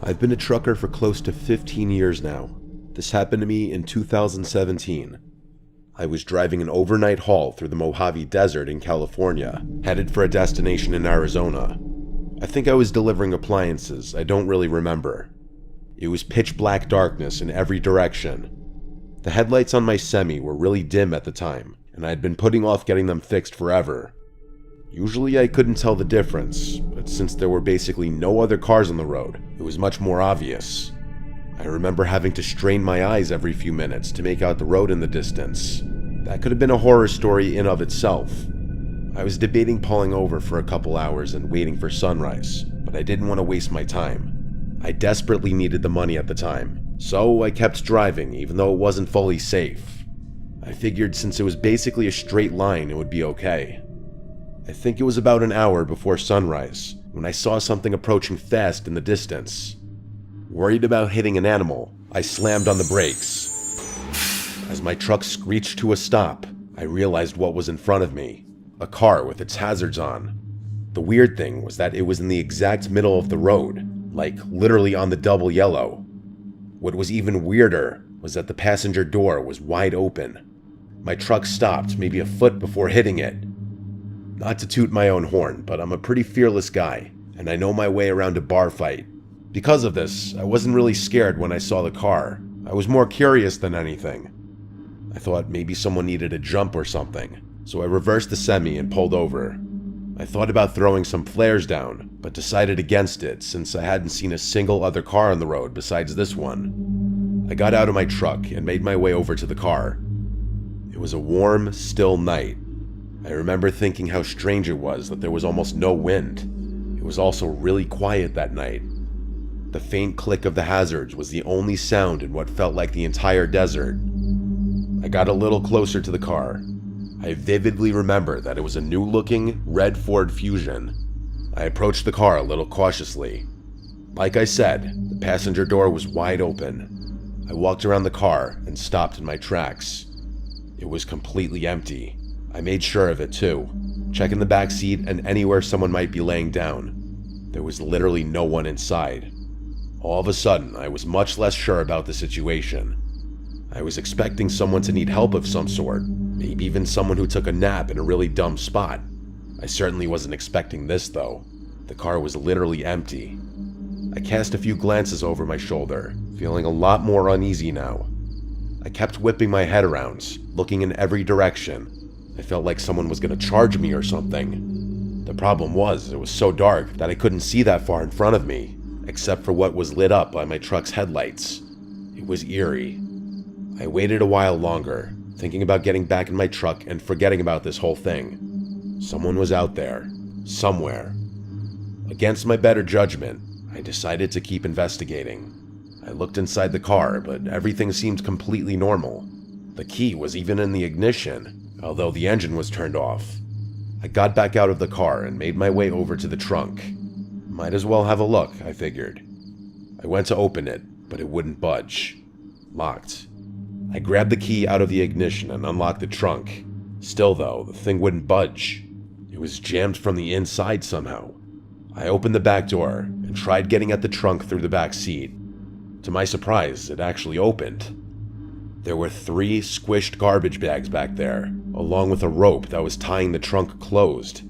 I've been a trucker for close to 15 years now. This happened to me in 2017. I was driving an overnight haul through the Mojave Desert in California, headed for a destination in Arizona. I think I was delivering appliances, I don't really remember. It was pitch black darkness in every direction. The headlights on my semi were really dim at the time, and I had been putting off getting them fixed forever. Usually I couldn't tell the difference, but since there were basically no other cars on the road, it was much more obvious. I remember having to strain my eyes every few minutes to make out the road in the distance. That could have been a horror story in of itself. I was debating pulling over for a couple hours and waiting for sunrise, but I didn't want to waste my time. I desperately needed the money at the time, so I kept driving even though it wasn't fully safe. I figured since it was basically a straight line, it would be okay. I think it was about an hour before sunrise when I saw something approaching fast in the distance. Worried about hitting an animal, I slammed on the brakes. As my truck screeched to a stop, I realized what was in front of me, a car with its hazards on. The weird thing was that it was in the exact middle of the road, like literally on the double yellow. What was even weirder was that the passenger door was wide open. My truck stopped maybe a foot before hitting it. Not to toot my own horn, but I'm a pretty fearless guy, and I know my way around a bar fight. Because of this, I wasn't really scared when I saw the car. I was more curious than anything. I thought maybe someone needed a jump or something, so I reversed the semi and pulled over. I thought about throwing some flares down, but decided against it since I hadn't seen a single other car on the road besides this one. I got out of my truck and made my way over to the car. It was a warm, still night. I remember thinking how strange it was that there was almost no wind. It was also really quiet that night. The faint click of the hazards was the only sound in what felt like the entire desert. I got a little closer to the car. I vividly remember that it was a new-looking red Ford Fusion. I approached the car a little cautiously. Like I said, the passenger door was wide open. I walked around the car and stopped in my tracks. It was completely empty. I made sure of it too, checking the back seat and anywhere someone might be laying down. There was literally no one inside. All of a sudden, I was much less sure about the situation. I was expecting someone to need help of some sort, maybe even someone who took a nap in a really dumb spot. I certainly wasn't expecting this though. The car was literally empty. I cast a few glances over my shoulder, feeling a lot more uneasy now. I kept whipping my head around, looking in every direction. I felt like someone was going to charge me or something. The problem was, it was so dark that I couldn't see that far in front of me, except for what was lit up by my truck's headlights. It was eerie. I waited a while longer, thinking about getting back in my truck and forgetting about this whole thing. Someone was out there, somewhere. Against my better judgment, I decided to keep investigating. I looked inside the car, but everything seemed completely normal. The key was even in the ignition, although the engine was turned off. I got back out of the car and made my way over to the trunk. Might as well have a look, I figured. I went to open it, but it wouldn't budge. Locked. I grabbed the key out of the ignition and unlocked the trunk. Still though, the thing wouldn't budge. It was jammed from the inside somehow. I opened the back door and tried getting at the trunk through the back seat. To my surprise, it actually opened. There were 3 squished garbage bags back there, along with a rope that was tying the trunk closed.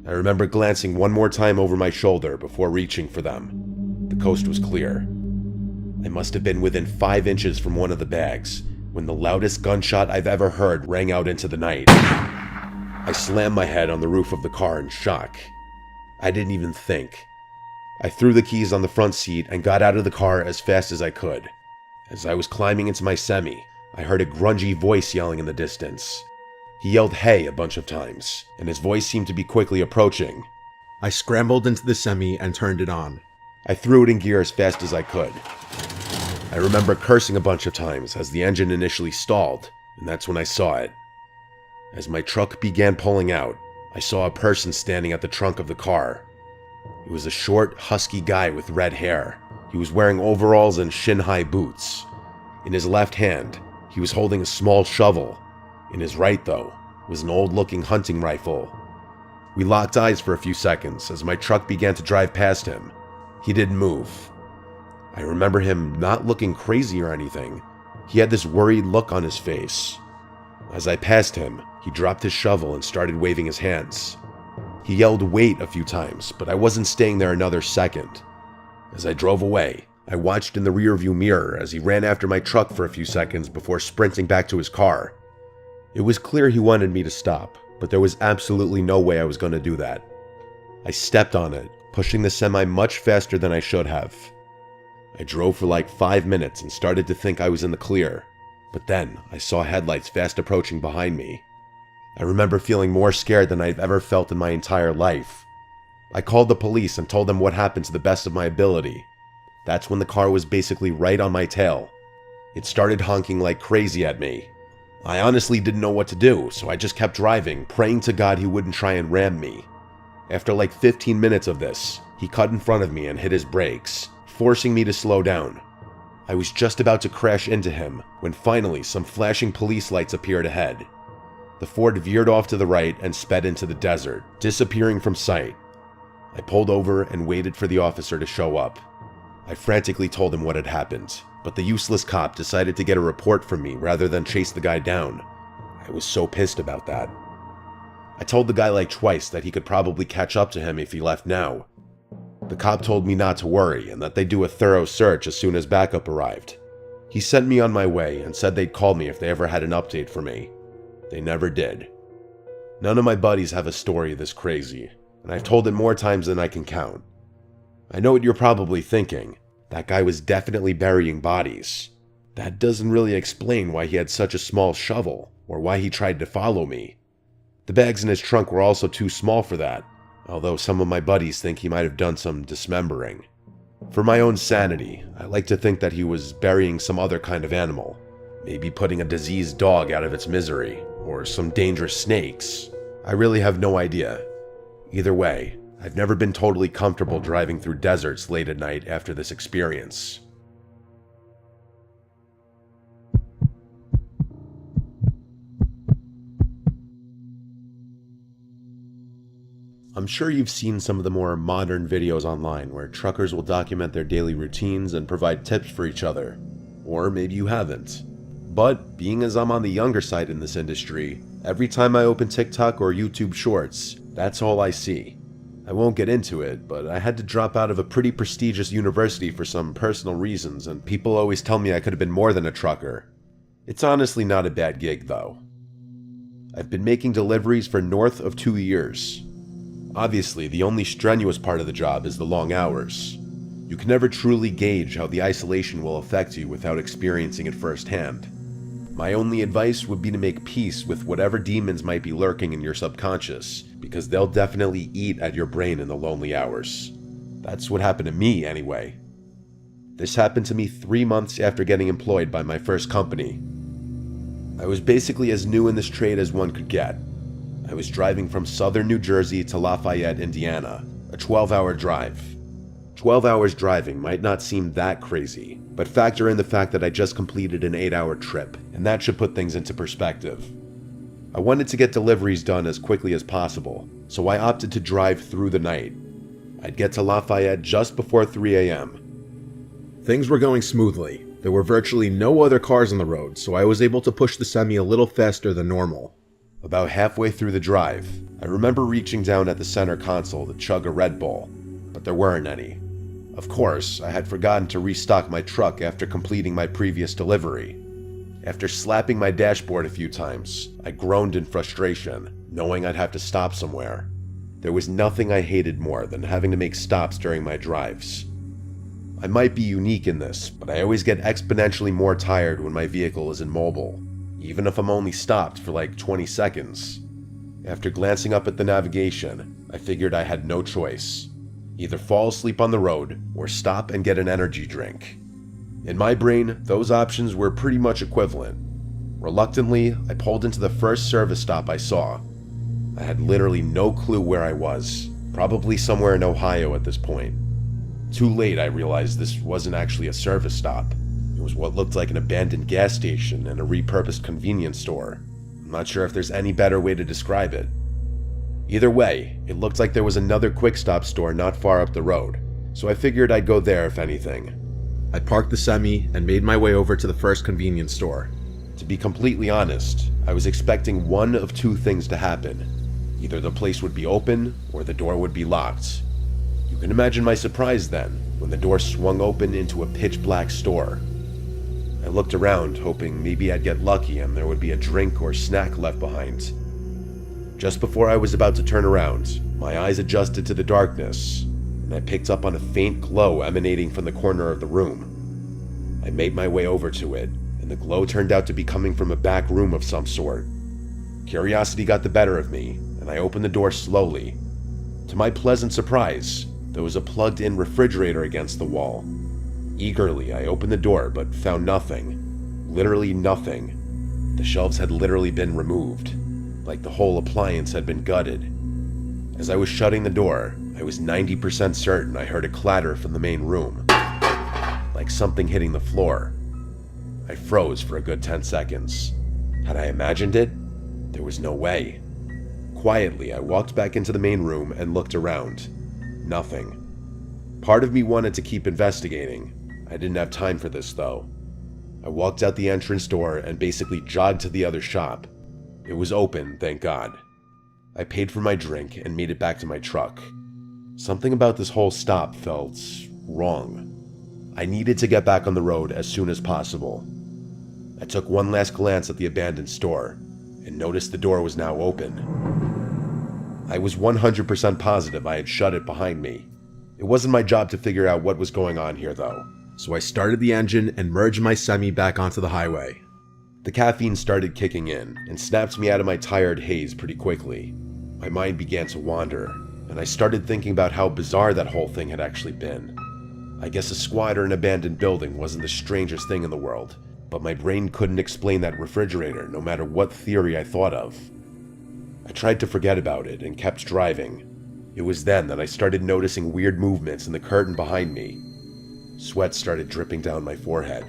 I remember glancing one more time over my shoulder before reaching for them. The coast was clear. I must have been within 5 inches from one of the bags when the loudest gunshot I've ever heard rang out into the night. I slammed my head on the roof of the car in shock. I didn't even think. I threw the keys on the front seat and got out of the car as fast as I could. As I was climbing into my semi, I heard a grungy voice yelling in the distance. He yelled "hey" a bunch of times, and his voice seemed to be quickly approaching. I scrambled into the semi and turned it on. I threw it in gear as fast as I could. I remember cursing a bunch of times as the engine initially stalled, and that's when I saw it. As my truck began pulling out, I saw a person standing at the trunk of the car. It was a short, husky guy with red hair. He was wearing overalls and shin-high boots. In his left hand, he was holding a small shovel. In his right, though, was an old-looking hunting rifle. We locked eyes for a few seconds as my truck began to drive past him. He didn't move. I remember him not looking crazy or anything. He had this worried look on his face. As I passed him, he dropped his shovel and started waving his hands. He yelled "wait" a few times, but I wasn't staying there another second. As I drove away, I watched in the rearview mirror as he ran after my truck for a few seconds before sprinting back to his car. It was clear he wanted me to stop, but there was absolutely no way I was going to do that. I stepped on it, pushing the semi much faster than I should have. I drove for like 5 minutes and started to think I was in the clear, but then I saw headlights fast approaching behind me. I remember feeling more scared than I've ever felt in my entire life. I called the police and told them what happened to the best of my ability. That's when the car was basically right on my tail. It started honking like crazy at me. I honestly didn't know what to do, so I just kept driving, praying to God he wouldn't try and ram me. After like 15 minutes of this, he cut in front of me and hit his brakes, forcing me to slow down. I was just about to crash into him when finally some flashing police lights appeared ahead. The Ford veered off to the right and sped into the desert, disappearing from sight. I pulled over and waited for the officer to show up. I frantically told him what had happened, but the useless cop decided to get a report from me rather than chase the guy down. I was so pissed about that. I told the guy like twice that he could probably catch up to him if he left now. The cop told me not to worry and that they'd do a thorough search as soon as backup arrived. He sent me on my way and said they'd call me if they ever had an update for me. They never did. None of my buddies have a story this crazy, and I've told it more times than I can count. I know what you're probably thinking. That guy was definitely burying bodies. That doesn't really explain why he had such a small shovel, or why he tried to follow me. The bags in his trunk were also too small for that, although some of my buddies think he might have done some dismembering. For my own sanity, I like to think that he was burying some other kind of animal, maybe putting a diseased dog out of its misery, or some dangerous snakes. I really have no idea. Either way, I've never been totally comfortable driving through deserts late at night after this experience. I'm sure you've seen some of the more modern videos online where truckers will document their daily routines and provide tips for each other. Or maybe you haven't. But being as I'm on the younger side in this industry, every time I open TikTok or YouTube Shorts, that's all I see. I won't get into it, but I had to drop out of a pretty prestigious university for some personal reasons, and people always tell me I could have been more than a trucker. It's honestly not a bad gig, though. I've been making deliveries for north of 2 years. Obviously, the only strenuous part of the job is the long hours. You can never truly gauge how the isolation will affect you without experiencing it firsthand. My only advice would be to make peace with whatever demons might be lurking in your subconscious, because they'll definitely eat at your brain in the lonely hours. That's what happened to me, anyway. This happened to me 3 months after getting employed by my first company. I was basically as new in this trade as one could get. I was driving from southern New Jersey to Lafayette, Indiana, a 12-hour drive. 12 hours driving might not seem that crazy, but factor in the fact that I just completed an 8-hour trip, and that should put things into perspective. I wanted to get deliveries done as quickly as possible, so I opted to drive through the night. I'd get to Lafayette just before 3 a.m. Things were going smoothly. There were virtually no other cars on the road, so I was able to push the semi a little faster than normal. About halfway through the drive, I remember reaching down at the center console to chug a Red Bull, but there weren't any. Of course, I had forgotten to restock my truck after completing my previous delivery. After slapping my dashboard a few times, I groaned in frustration, knowing I'd have to stop somewhere. There was nothing I hated more than having to make stops during my drives. I might be unique in this, but I always get exponentially more tired when my vehicle is immobile, even if I'm only stopped for like 20 seconds. After glancing up at the navigation, I figured I had no choice. Either fall asleep on the road, or stop and get an energy drink. In my brain, those options were pretty much equivalent. Reluctantly, I pulled into the first service stop I saw. I had literally no clue where I was, probably somewhere in Ohio at this point. Too late, I realized this wasn't actually a service stop. It was what looked like an abandoned gas station and a repurposed convenience store. I'm not sure if there's any better way to describe it. Either way, it looked like there was another quick stop store not far up the road, so I figured I'd go there if anything. I parked the semi and made my way over to the first convenience store. To be completely honest, I was expecting one of two things to happen. Either the place would be open or the door would be locked. You can imagine my surprise then when the door swung open into a pitch black store. I looked around, hoping maybe I'd get lucky and there would be a drink or snack left behind. Just before I was about to turn around, my eyes adjusted to the darkness, and I picked up on a faint glow emanating from the corner of the room. I made my way over to it, and the glow turned out to be coming from a back room of some sort. Curiosity got the better of me, and I opened the door slowly. To my pleasant surprise, there was a plugged-in refrigerator against the wall. Eagerly, I opened the door, but found nothing. Literally nothing. The shelves had literally been removed, like the whole appliance had been gutted. As I was shutting the door, I was 90% certain I heard a clatter from the main room, like something hitting the floor. I froze for a good 10 seconds. Had I imagined it? There was no way. Quietly, I walked back into the main room and looked around. Nothing. Part of me wanted to keep investigating. I didn't have time for this, though. I walked out the entrance door and basically jogged to the other shop. It was open, thank God. I paid for my drink and made it back to my truck. Something about this whole stop felt wrong. I needed to get back on the road as soon as possible. I took one last glance at the abandoned store and noticed the door was now open. I was 100% positive I had shut it behind me. It wasn't my job to figure out what was going on here, though, so I started the engine and merged my semi back onto the highway. The caffeine started kicking in and snapped me out of my tired haze pretty quickly. My mind began to wander, and I started thinking about how bizarre that whole thing had actually been. I guess a squatter in an abandoned building wasn't the strangest thing in the world, but my brain couldn't explain that refrigerator no matter what theory I thought of. I tried to forget about it and kept driving. It was then that I started noticing weird movements in the curtain behind me. Sweat started dripping down my forehead.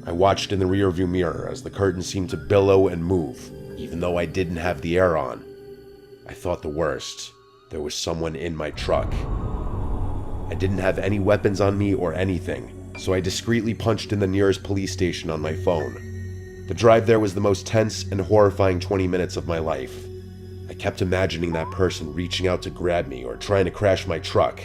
I watched in the rearview mirror as the curtain seemed to billow and move, even though I didn't have the air on. I thought the worst. There was someone in my truck. I didn't have any weapons on me or anything, so I discreetly punched in the nearest police station on my phone. The drive there was the most tense and horrifying 20 minutes of my life. I kept imagining that person reaching out to grab me or trying to crash my truck.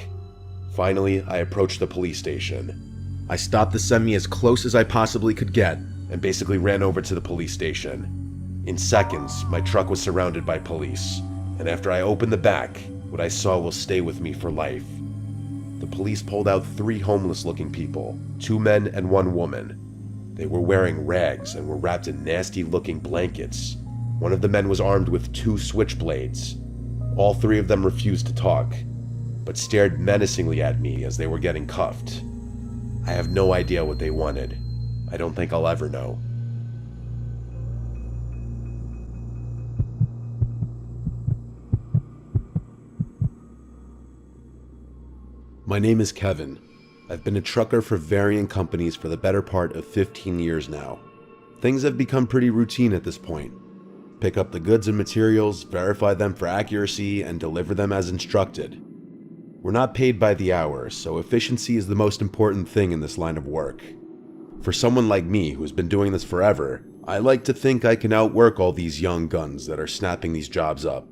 Finally, I approached the police station. I stopped the semi as close as I possibly could get and basically ran over to the police station. In seconds, my truck was surrounded by police, and after I opened the back, what I saw will stay with me for life. The police pulled out 3 homeless-looking people, 2 men and 1 woman. They were wearing rags and were wrapped in nasty-looking blankets. One of the men was armed with 2 switchblades. All 3 of them refused to talk, but stared menacingly at me as they were getting cuffed. I have no idea what they wanted. I don't think I'll ever know. My name is Kevin. I've been a trucker for varying companies for the better part of 15 years now. Things have become pretty routine at this point. Pick up the goods and materials, verify them for accuracy, and deliver them as instructed. We're not paid by the hour, so efficiency is the most important thing in this line of work. For someone like me who's been doing this forever, I like to think I can outwork all these young guns that are snapping these jobs up.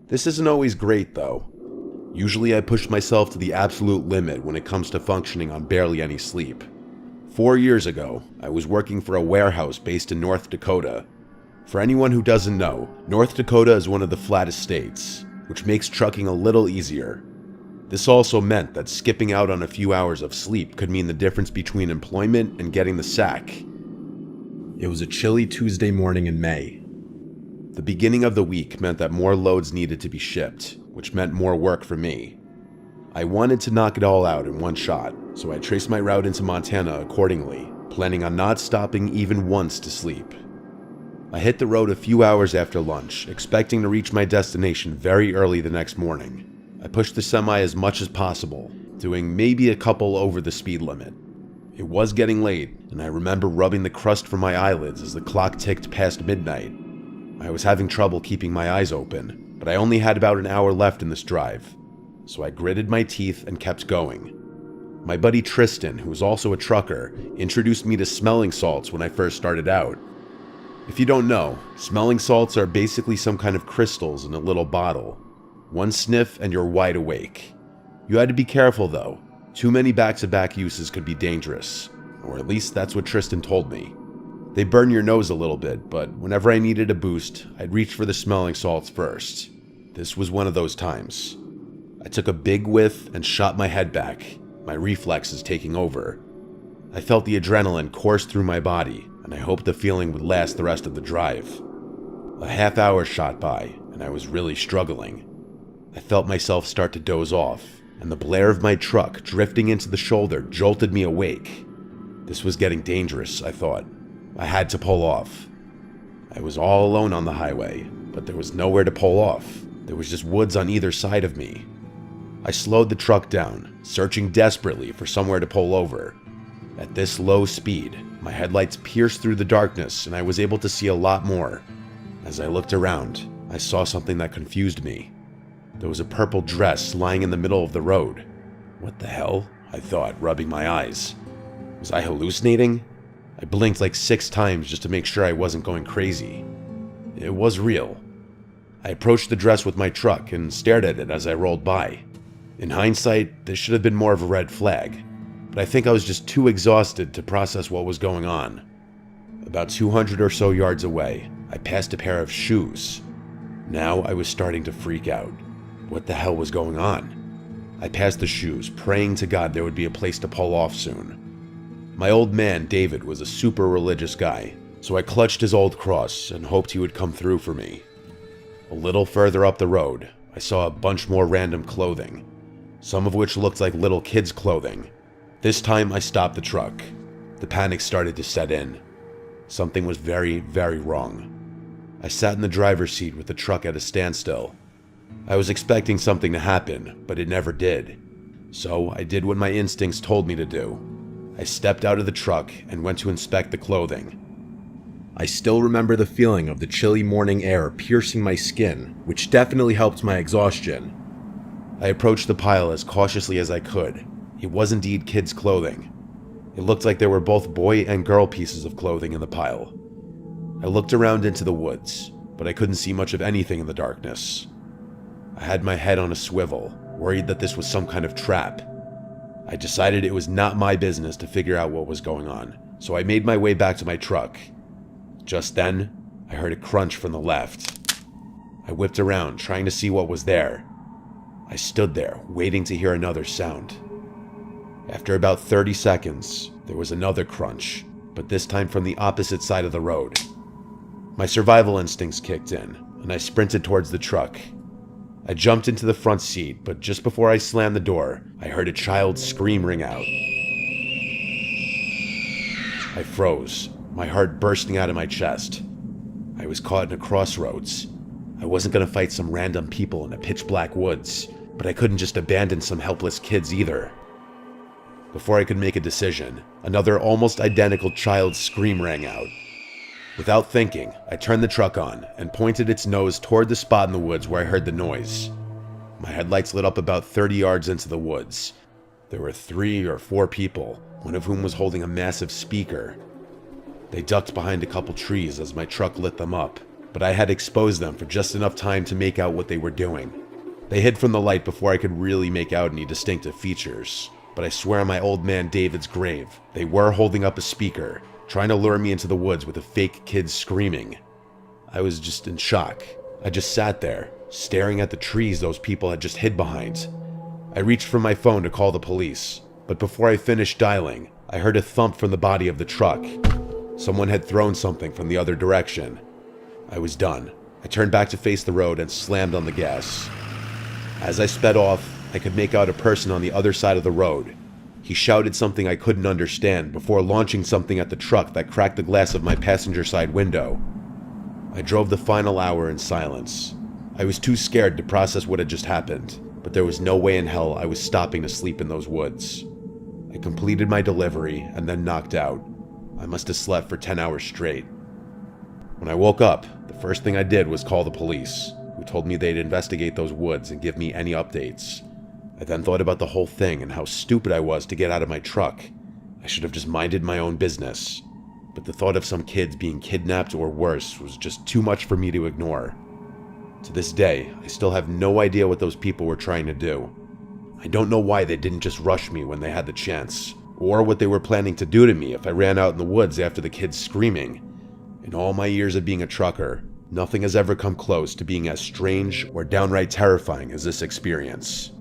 This isn't always great, though. Usually I push myself to the absolute limit when it comes to functioning on barely any sleep. 4 years ago, I was working for a warehouse based in North Dakota. For anyone who doesn't know, North Dakota is one of the flattest states, which makes trucking a little easier. This also meant that skipping out on a few hours of sleep could mean the difference between employment and getting the sack. It was a chilly Tuesday morning in May. The beginning of the week meant that more loads needed to be shipped, which meant more work for me. I wanted to knock it all out in one shot, so I traced my route into Montana accordingly, planning on not stopping even once to sleep. I hit the road a few hours after lunch, expecting to reach my destination very early the next morning. I pushed the semi as much as possible, doing maybe a couple over the speed limit. It was getting late, and I remember rubbing the crust from my eyelids as the clock ticked past midnight. I was having trouble keeping my eyes open, but I only had about an hour left in this drive, so I gritted my teeth and kept going. My buddy Tristan, who was also a trucker, introduced me to smelling salts when I first started out. If you don't know, smelling salts are basically some kind of crystals in a little bottle. One sniff and you're wide awake. You had to be careful though. Too many back-to-back uses could be dangerous, or at least that's what Tristan told me. They burn your nose a little bit, but whenever I needed a boost, I'd reach for the smelling salts first. This was one of those times. I took a big whiff and shot my head back, my reflexes taking over. I felt the adrenaline course through my body, and I hoped the feeling would last the rest of the drive. A half hour shot by, and I was really struggling. I felt myself start to doze off, and the blare of my truck drifting into the shoulder jolted me awake. This was getting dangerous, I thought. I had to pull off. I was all alone on the highway, but there was nowhere to pull off. There was just woods on either side of me. I slowed the truck down, searching desperately for somewhere to pull over. At this low speed, my headlights pierced through the darkness and I was able to see a lot more. As I looked around, I saw something that confused me. There was a purple dress lying in the middle of the road. What the hell? I thought, rubbing my eyes. Was I hallucinating? I blinked like 6 times just to make sure I wasn't going crazy. It was real. I approached the dress with my truck and stared at it as I rolled by. In hindsight, this should have been more of a red flag, but I think I was just too exhausted to process what was going on. About 200 or so yards away, I passed a pair of shoes. Now I was starting to freak out. What the hell was going on? I passed the shoes, praying to God there would be a place to pull off soon. My old man, David, was a super religious guy, so I clutched his old cross and hoped he would come through for me. A little further up the road, I saw a bunch more random clothing, some of which looked like little kids' clothing. This time I stopped the truck. The panic started to set in. Something was very, very wrong. I sat in the driver's seat with the truck at a standstill. I was expecting something to happen, but it never did. So I did what my instincts told me to do. I stepped out of the truck and went to inspect the clothing. I still remember the feeling of the chilly morning air piercing my skin, which definitely helped my exhaustion. I approached the pile as cautiously as I could. It was indeed kids' clothing. It looked like there were both boy and girl pieces of clothing in the pile. I looked around into the woods, but I couldn't see much of anything in the darkness. I had my head on a swivel, worried that this was some kind of trap. I decided it was not my business to figure out what was going on, so I made my way back to my truck. Just then, I heard a crunch from the left. I whipped around, trying to see what was there. I stood there, waiting to hear another sound. After about 30 seconds, there was another crunch, but this time from the opposite side of the road. My survival instincts kicked in, and I sprinted towards the truck. I jumped into the front seat, but just before I slammed the door, I heard a child's scream ring out. I froze, my heart bursting out of my chest. I was caught in a crossroads. I wasn't going to fight some random people in the pitch-black woods, but I couldn't just abandon some helpless kids either. Before I could make a decision, another almost identical child's scream rang out. Without thinking, I turned the truck on and pointed its nose toward the spot in the woods where I heard the noise. My headlights lit up about 30 yards into the woods. There were 3 or 4 people, one of whom was holding a massive speaker. They ducked behind a couple trees as my truck lit them up, but I had exposed them for just enough time to make out what they were doing. They hid from the light before I could really make out any distinctive features, but I swear on my old man David's grave, they were holding up a speaker, trying to lure me into the woods with a fake kid screaming. I was just in shock. I just sat there, staring at the trees those people had just hid behind. I reached for my phone to call the police, but before I finished dialing, I heard a thump from the body of the truck. Someone had thrown something from the other direction. I was done. I turned back to face the road and slammed on the gas. As I sped off, I could make out a person on the other side of the road. He shouted something I couldn't understand before launching something at the truck that cracked the glass of my passenger side window. I drove the final hour in silence. I was too scared to process what had just happened, but there was no way in hell I was stopping to sleep in those woods. I completed my delivery and then knocked out. I must have slept for 10 hours straight. When I woke up, the first thing I did was call the police, who told me they'd investigate those woods and give me any updates. I then thought about the whole thing and how stupid I was to get out of my truck. I should have just minded my own business. But the thought of some kids being kidnapped or worse was just too much for me to ignore. To this day, I still have no idea what those people were trying to do. I don't know why they didn't just rush me when they had the chance, or what they were planning to do to me if I ran out in the woods after the kids screaming. In all my years of being a trucker, nothing has ever come close to being as strange or downright terrifying as this experience.